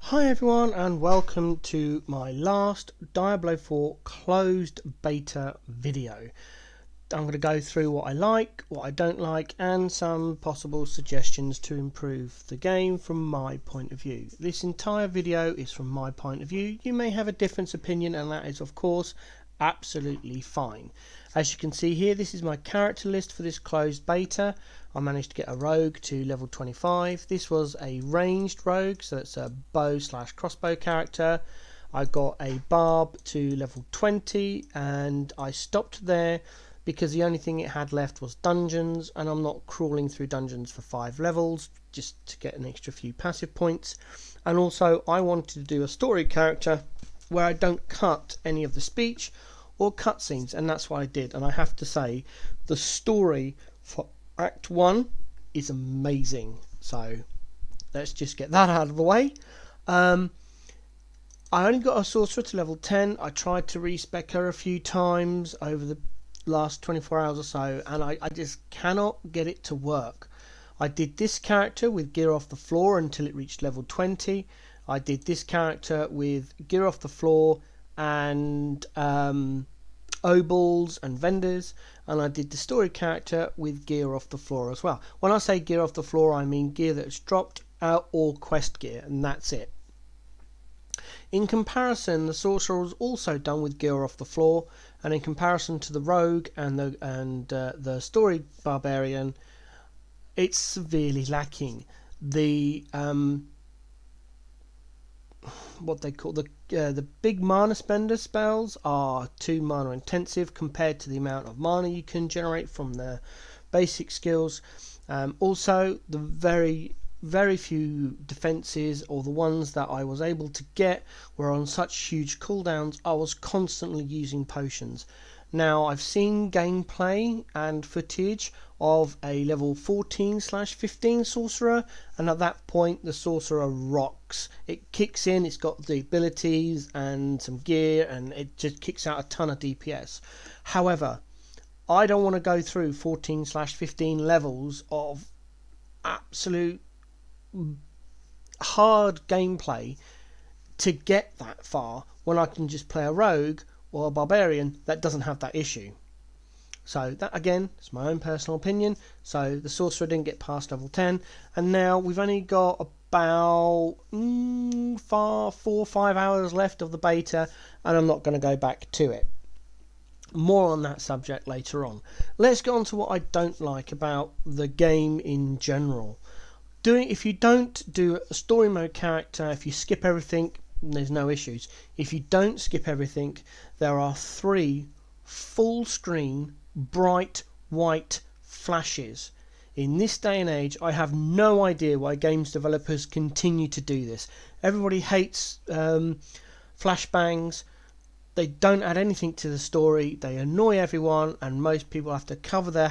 Hi everyone and welcome to my last Diablo 4 closed beta video. I'm going to go through what I like, what I don't like and some possible suggestions to improve the game from my point of view. This entire video is from my point of view. You may have a different opinion and that is of course absolutely fine. As you can see here, this is my character list for this closed beta. I managed to get a rogue to level 25. This was a ranged rogue, so it's a bow / crossbow character. I got a barb to level 20 and I stopped there because the only thing it had left was dungeons, and I'm not crawling through dungeons for 5 levels just to get an extra few passive points. And also I wanted to do a story character where I don't cut any of the speech or cutscenes, and that's what I did. And I have to say the story for Act 1 is amazing, so let's just get that out of the way. I only got a sorcerer to level 10. I tried to respec her a few times over the last 24 hours or so, and I just cannot get it to work. I did this character with gear off the floor until it reached level 20. I did this character with gear off the floor and obols and vendors, and I did the story character with gear off the floor as well. When I say gear off the floor, I mean gear that's dropped out or quest gear, and that's it. In comparison, the sorcerer was also done with gear off the floor, and in comparison to the rogue and the story barbarian, it's severely lacking. The what they call the big mana spender spells are too mana intensive compared to the amount of mana you can generate from the basic skills. Also, the very few defenses, or the ones that I was able to get, were on such huge cooldowns. I was constantly using potions. Now, I've seen gameplay and footage of a level 14/15 sorcerer, and at that point the sorcerer rocks. It kicks in, it's got the abilities and some gear, and it just kicks out a ton of DPS. However, I don't want to go through 14/15 levels of absolute hard gameplay to get that far when I can just play a rogue or a barbarian that doesn't have that issue. So that, again, is my own personal opinion. So the sorcerer didn't get past level 10, and now we've only got about 4 or 5 hours left of the beta, and I'm not going to go back to it. More on that subject later on. Let's get on to what I don't like about the game in general. If you don't do a story mode character, if you skip everything, there's no issues. If you don't skip everything, there are 3 full screen bright white flashes. In this day and age, I have no idea why games developers continue to do this. Everybody hates flashbangs. They don't add anything to the story. They annoy everyone, and most people have to cover their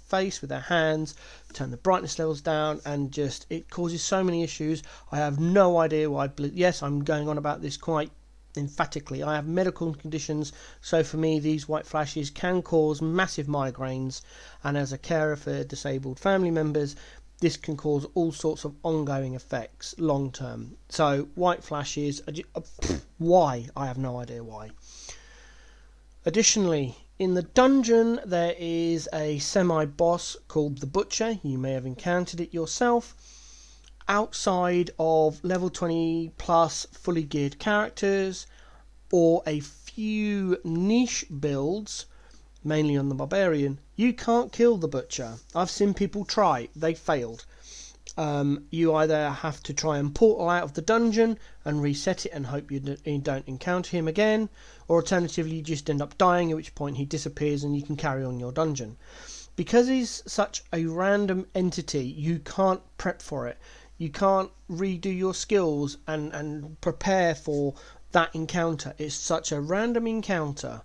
face with their hands, turn the brightness levels down, and just it causes so many issues. I have no idea why. Yes, I'm going on about this quite emphatically. I have medical conditions, so for me these white flashes can cause massive migraines, and as a carer for disabled family members, this can cause all sorts of ongoing effects long term. So white flashes, why? I have no idea why. Additionally, in the dungeon there is a semi-boss called the Butcher. You may have encountered it yourself. Outside of level 20 plus fully geared characters, or a few niche builds, mainly on the barbarian, you can't kill the Butcher. I've seen people try, they failed. You either have to try and portal out of the dungeon and reset it and hope you don't encounter him again, or alternatively you just end up dying, at which point he disappears and you can carry on your dungeon. Because he's such a random entity, you can't prep for it. You can't redo your skills and prepare for that encounter. It's such a random encounter.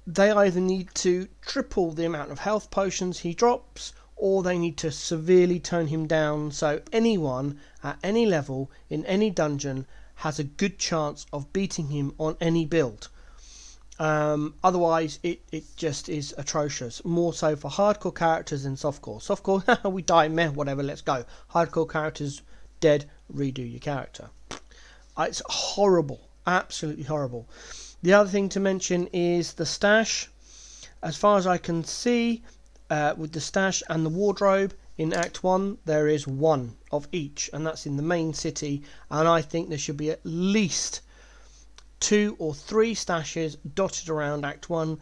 They either need to triple the amount of health potions he drops, or they need to severely tone him down so anyone at any level in any dungeon has a good chance of beating him on any build. Otherwise it just is atrocious. More so for hardcore characters than softcore. Softcore, we die, meh, whatever, let's go. Hardcore characters, dead, redo your character. It's horrible, absolutely horrible. The other thing to mention is the stash. As far as I can see, with the stash and the wardrobe in Act 1, there is one of each, and that's in the main city, and I think there should be at least 2 or 3 stashes dotted around Act 1.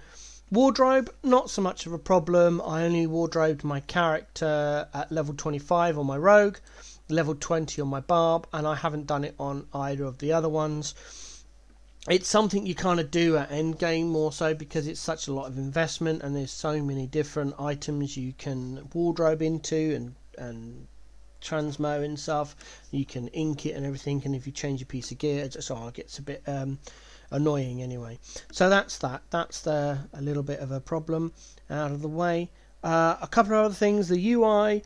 Wardrobe, not so much of a problem. I only wardrobed my character at level 25 on my rogue, level 20 on my barb, and I haven't done it on either of the other ones. It's something you kind of do at endgame more so because it's such a lot of investment and there's so many different items you can wardrobe into and transmo and stuff. You can ink it and everything, and if you change a piece of gear, it gets a bit annoying anyway. So that's a little bit of a problem out of the way. A couple of other things. The UI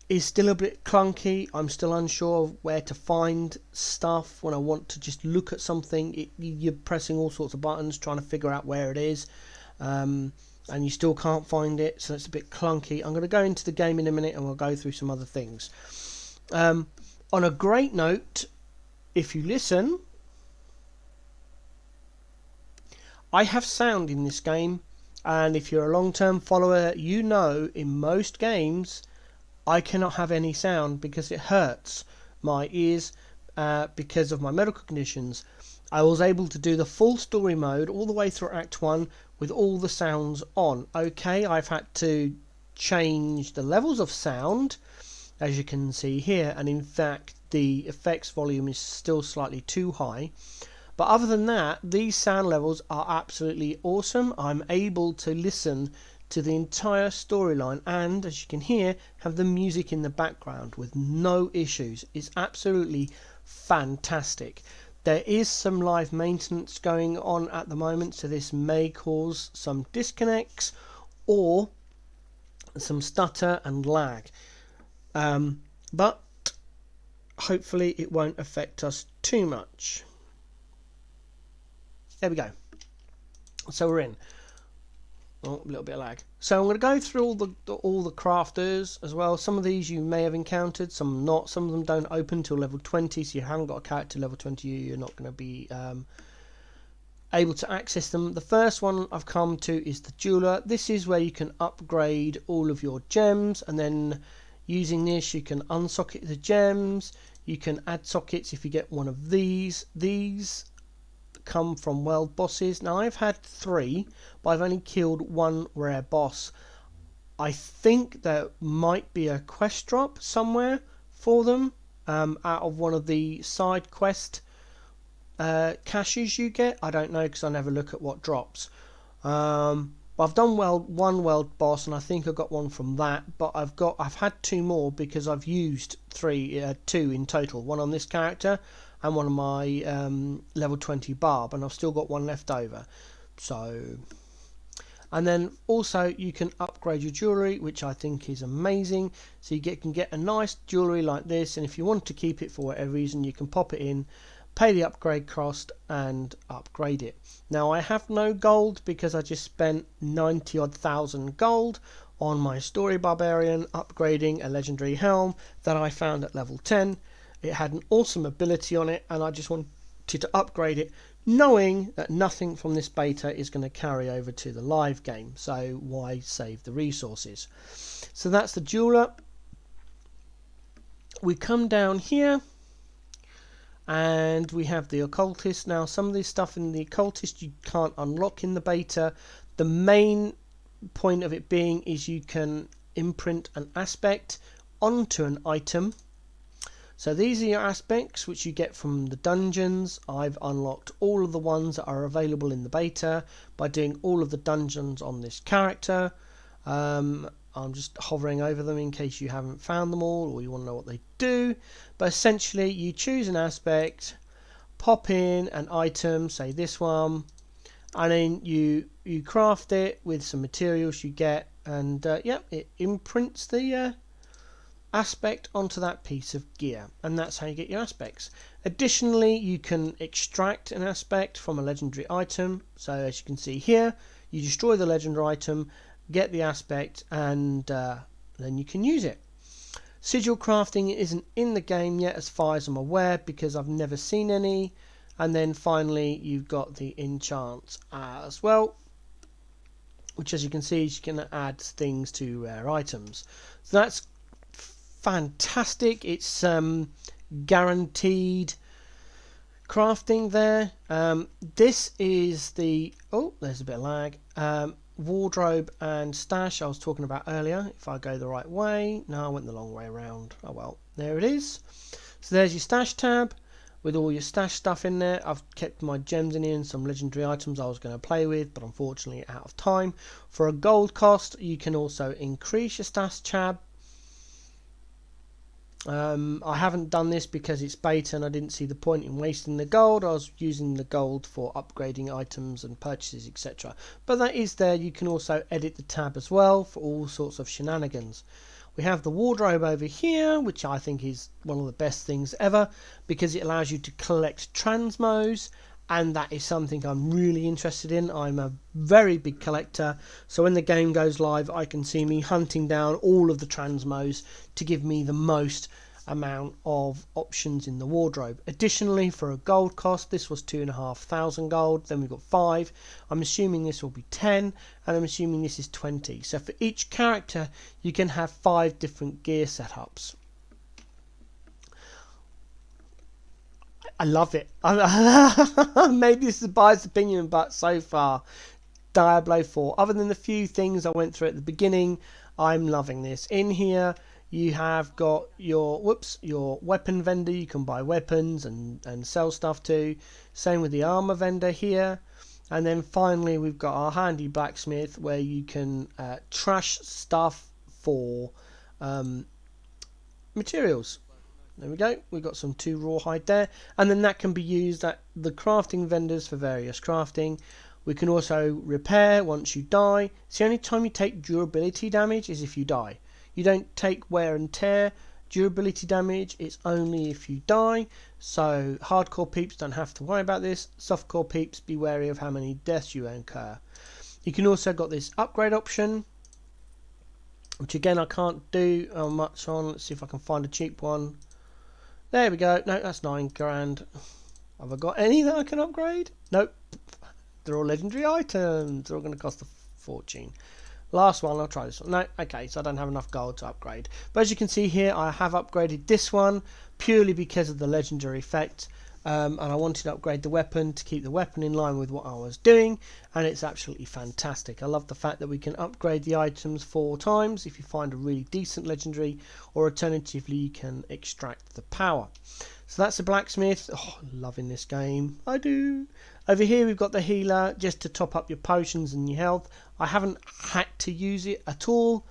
is still a bit clunky. I'm still unsure of where to find stuff when I want to just look at something. You're pressing all sorts of buttons trying to figure out where it is, and you still can't find it, so it's a bit clunky. I'm going to go into the game in a minute and we'll go through some other things. On a great note, if you listen, I have sound in this game, and if you're a long-term follower, you know in most games I cannot have any sound because it hurts my ears because of my medical conditions. I was able to do the full story mode all the way through Act 1 with all the sounds on. Okay, I've had to change the levels of sound, as you can see here, and in fact the effects volume is still slightly too high. But other than that, these sound levels are absolutely awesome. I'm able to listen to the entire storyline and, as you can hear, have the music in the background with no issues. It's absolutely fantastic. There is some live maintenance going on at the moment, so this may cause some disconnects or some stutter and lag. But hopefully it won't affect us too much. There we go. So we're in. Oh, a little bit of lag. So I'm going to go through all the crafters as well. Some of these you may have encountered, some not. Some of them don't open till level 20, so you haven't got a character level 20, you're not going to be able to access them. The first one I've come to is the jeweler. This is where you can upgrade all of your gems, and then using this you can unsocket the gems. You can add sockets if you get one of these. These come from world bosses. Now I've had 3, but I've only killed 1 rare boss. I think there might be a quest drop somewhere for them out of one of the side quest caches you get. I don't know because I never look at what drops. But I've done one world boss, and I think I got one from that. But I've had 2 more because I've used 2 in total. One on this character and one on my level 20 barb, and I've still got 1 left over. So, and then also you can upgrade your jewellery, which I think is amazing. So you can get a nice jewellery like this, and if you want to keep it for whatever reason, you can pop it in, pay the upgrade cost and upgrade it. Now I have no gold because I just spent 90-odd thousand gold on my story barbarian upgrading a legendary helm that I found at level 10. It had an awesome ability on it, and I just wanted to upgrade it, knowing that nothing from this beta is going to carry over to the live game, so why save the resources? So that's the jeweler. We come down here and we have the occultist. Now some of this stuff in the occultist you can't unlock in the beta. The main point of it being is you can imprint an aspect onto an item. So these are your aspects which you get from the dungeons. I've unlocked all of the ones that are available in the beta by doing all of the dungeons on this character. I'm just hovering over them in case you haven't found them all or you want to know what they do. But essentially you choose an aspect, pop in an item, say this one, and then you craft it with some materials you get, and it imprints the aspect onto that piece of gear, and that's how you get your aspects. Additionally, you can extract an aspect from a legendary item. So as you can see here, you destroy the legendary item, get the aspect, and then you can use it. Sigil crafting isn't in the game yet as far as I'm aware, because I've never seen any. And then finally you've got the enchants as well, which as you can see you can add things to rare items. So that's fantastic. It's guaranteed crafting there. This is the, oh, there's a bit of lag, wardrobe and stash I was talking about earlier. If I go the right way, no, I went the long way around. Oh well, there it is. So there's your stash tab with all your stash stuff in there. I've kept my gems in here and some legendary items I was going to play with, but unfortunately out of time. For a gold cost, you can also increase your stash tab. I haven't done this because it's beta and I didn't see the point in wasting the gold. I was using the gold for upgrading items and purchases, etc. But that is there. You can also edit the tab as well for all sorts of shenanigans. We have the wardrobe over here, which I think is one of the best things ever, because it allows you to collect transmos, and that is something I'm really interested in. I'm a very big collector, so when the game goes live I can see me hunting down all of the transmos to give me the most amount of options in the wardrobe. Additionally, for a gold cost, this was 2,500 gold, then we've got 5. I'm assuming this will be 10, and I'm assuming this is 20. So for each character you can have 5 different gear setups. I love it. Maybe this is a biased opinion, but so far, Diablo 4, other than the few things I went through at the beginning, I'm loving this. In here, you have got your weapon vendor. You can buy weapons and sell stuff to. Same with the armor vendor here. And then finally, we've got our handy blacksmith where you can trash stuff for materials. There we go, we've got some 2 rawhide there, and then that can be used at the crafting vendors for various crafting. We can also repair once you die. It's the only time you take durability damage is if you die. You don't take wear and tear durability damage, it's only if you die. So hardcore peeps don't have to worry about this. Softcore peeps, be wary of how many deaths you incur. You can also got this upgrade option, which again I can't do much on. Let's see if I can find a cheap one. There we go. No, that's 9 grand. Have I got any that I can upgrade? Nope. They're all legendary items. They're all going to cost a fortune. Last one, I'll try this one. No, okay, so I don't have enough gold to upgrade. But as you can see here, I have upgraded this one purely because of the legendary effect. And I wanted to upgrade the weapon to keep the weapon in line with what I was doing, and it's absolutely fantastic. I love the fact that we can upgrade the items 4 times if you find a really decent legendary, or alternatively you can extract the power. So that's the blacksmith. Oh, loving this game, I do. Over here we've got the healer, just to top up your potions and your health. I haven't had to use it at all.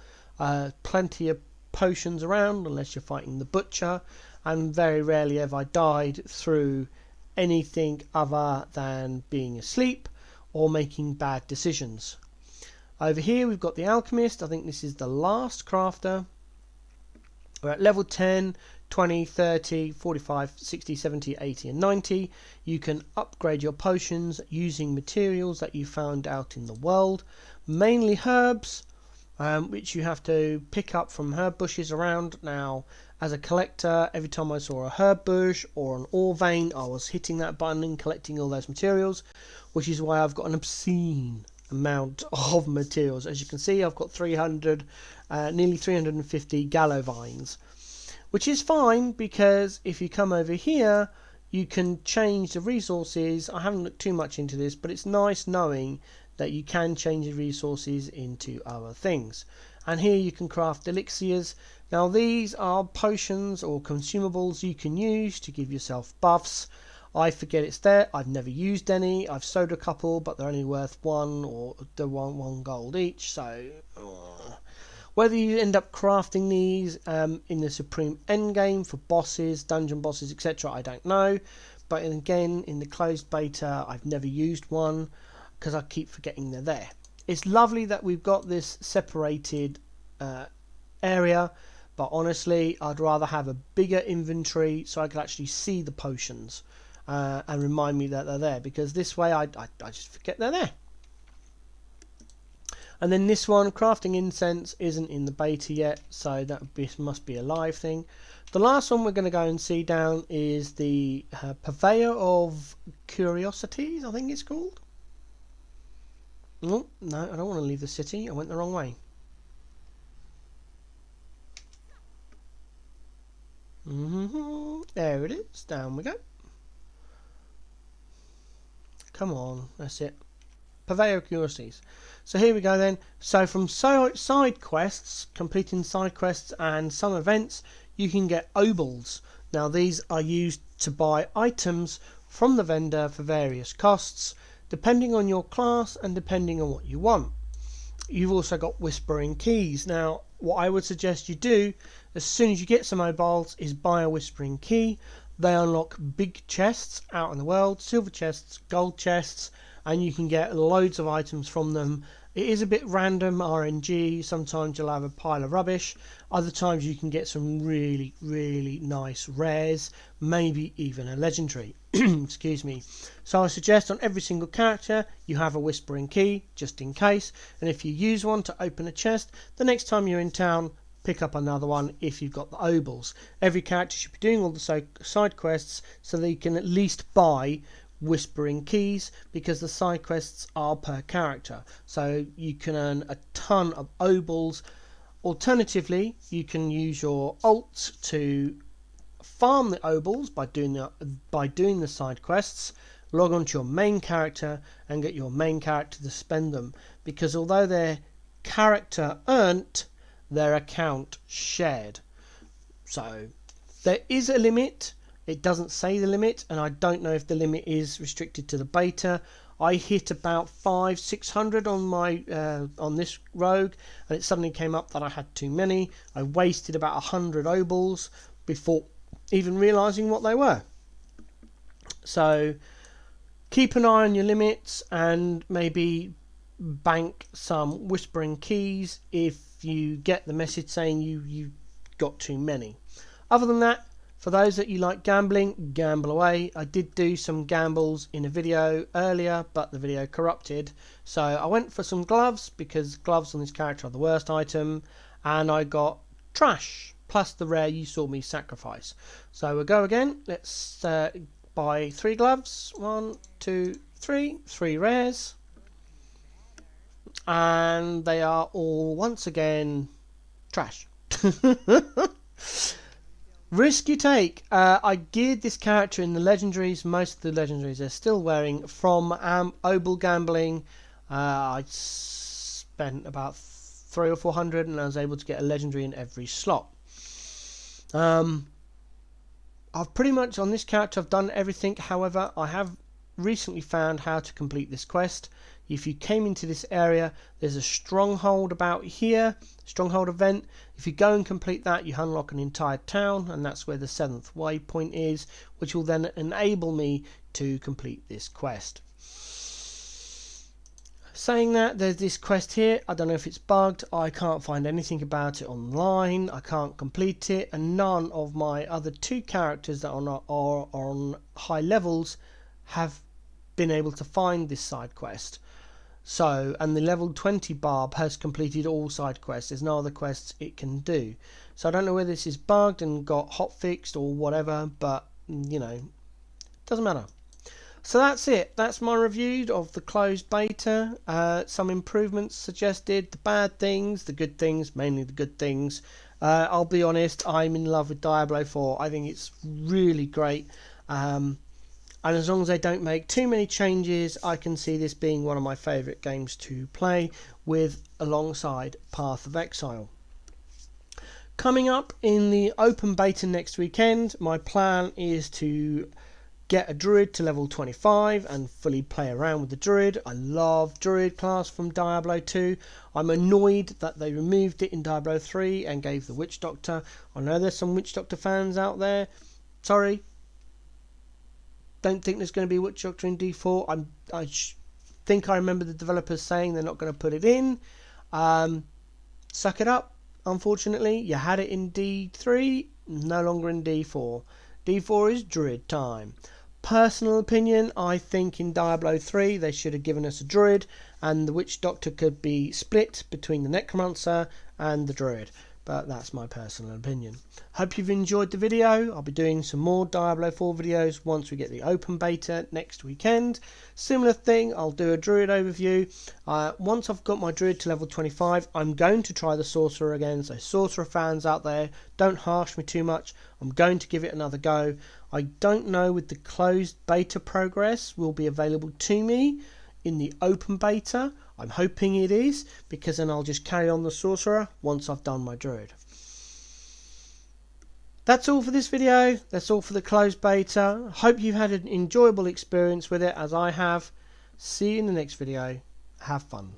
Plenty of potions around unless you're fighting the butcher, and very rarely have I died through anything other than being asleep or making bad decisions. Over here we've got the alchemist. I think this is the last crafter. We're at level 10, 20, 30, 45, 60, 70, 80 and 90. You can upgrade your potions using materials that you found out in the world, mainly herbs, which you have to pick up from herb bushes around. Now, as a collector, every time I saw a herb bush or an ore vein, I was hitting that button and collecting all those materials, which is why I've got an obscene amount of materials. As you can see, I've got 300, nearly 350 gallow vines, which is fine because if you come over here, you can change the resources. I haven't looked too much into this, but it's nice knowing that you can change the resources into other things. And here you can craft elixirs. Now these are potions or consumables you can use to give yourself buffs. I forget it's there. I've never used any. I've sold a couple, but they're only worth 1 or one gold each. So whether you end up crafting these in the supreme endgame for bosses, dungeon bosses, etc., I don't know. But again, in the closed beta, I've never used one because I keep forgetting they're there. It's lovely that we've got this separated area, but honestly I'd rather have a bigger inventory so I could actually see the potions and remind me that they're there, because this way I just forget they're there. And then this one, crafting incense, isn't in the beta yet, so that must be a live thing. The last one we're going to go and see down is the Purveyor of Curiosities, I think it's called. Oh, no, I don't want to leave the city. I went the wrong way. There it is. Down we go. Come on, that's it. Purveyor of Curiosities. So here we go then. So from side quests, completing side quests and some events, you can get obols. Now these are used to buy items from the vendor for various costs, depending on your class and depending on what you want. You've also got whispering keys. Now what I would suggest you do as soon as you get some obols is buy a whispering key. They unlock big chests out in the world, silver chests, gold chests, and you can get loads of items from them. It is a bit random RNG. Sometimes you'll have a pile of rubbish. Other times you can get some really, really nice rares, maybe even a legendary. Excuse me. So I suggest on every single character you have a whispering key, just in case. And if you use one to open a chest, the next time you're in town, pick up another one if you've got the obols. Every character should be doing all the side quests so that you can at least buy whispering keys, because the side quests are per character, so you can earn a ton of obols. Alternatively, you can use your alt to farm the obols by doing the side quests, log on to your main character and get your main character to spend them, because although they're character earned, their account shared. So there is a limit. It doesn't say the limit, and I don't know if the limit is restricted to the beta. I hit about 500-600 on my on this rogue, and it suddenly came up that I had too many. I wasted about 100 obols before even realizing what they were. So keep an eye on your limits and maybe bank some whispering keys if you get the message saying you got too many. Other than that, for those that you like gambling, gamble away. I did do some gambles in a video earlier, but the video corrupted. So I went for some gloves, because gloves on this character are the worst item, and I got trash, plus the rare you saw me sacrifice. So we'll go again. Let's buy 3 gloves. 1, 2, 3. 3 rares. And they are all, once again, trash. Risk you take. I geared this character in the legendaries. Most of the legendaries are still wearing from obol gambling. I spent about 300 or 400 and I was able to get a legendary in every slot. I've pretty much, on this character, I've done everything. However, I have recently found how to complete this quest. If you came into this area, there's a stronghold about here, stronghold event. If you go and complete that, you unlock an entire town, and that's where the 7th waypoint is, which will then enable me to complete this quest. Saying that, there's this quest here. I don't know if it's bugged. I can't find anything about it online. I can't complete it, and none of my other 2 characters that are on high levels have been able to find this side quest. So, and the level 20 Barb has completed all side quests. There's no other quests it can do. So I don't know whether this is bugged and got hotfixed or whatever, but, you know, doesn't matter. So that's it. That's my review of the closed beta. Some improvements suggested, the bad things, the good things, mainly the good things. I'll be honest, I'm in love with Diablo 4. I think it's really great. And as long as they don't make too many changes, I can see this being one of my favourite games to play with, alongside Path of Exile. Coming up in the open beta next weekend, my plan is to get a druid to level 25 and fully play around with the druid. I love druid class from Diablo 2. I'm annoyed that they removed it in Diablo 3 and gave the witch doctor. I know there's some witch doctor fans out there. Sorry. Don't think there's going to be Witch Doctor in D4. I think I remember the developers saying they're not going to put it in. Suck it up. Unfortunately, you had it in D3, no longer in D4. D4 is Druid time. personal opinion, I think in Diablo 3 they should have given us a druid, and the witch doctor could be split between the necromancer and the druid. But that's my personal opinion. Hope you've enjoyed the video. I'll be doing some more Diablo 4 videos once we get the open beta next weekend. Similar thing, I'll do a druid overview. Once I've got my druid to level 25, I'm going to try the sorcerer again. So sorcerer fans out there, don't harsh me too much. I'm going to give it another go. I don't know with the closed beta progress will be available to me in the open beta. I'm hoping it is, because then I'll just carry on the sorcerer once I've done my druid. That's all for this video. That's all for the closed beta. Hope you've had an enjoyable experience with it as I have. See you in the next video. Have fun.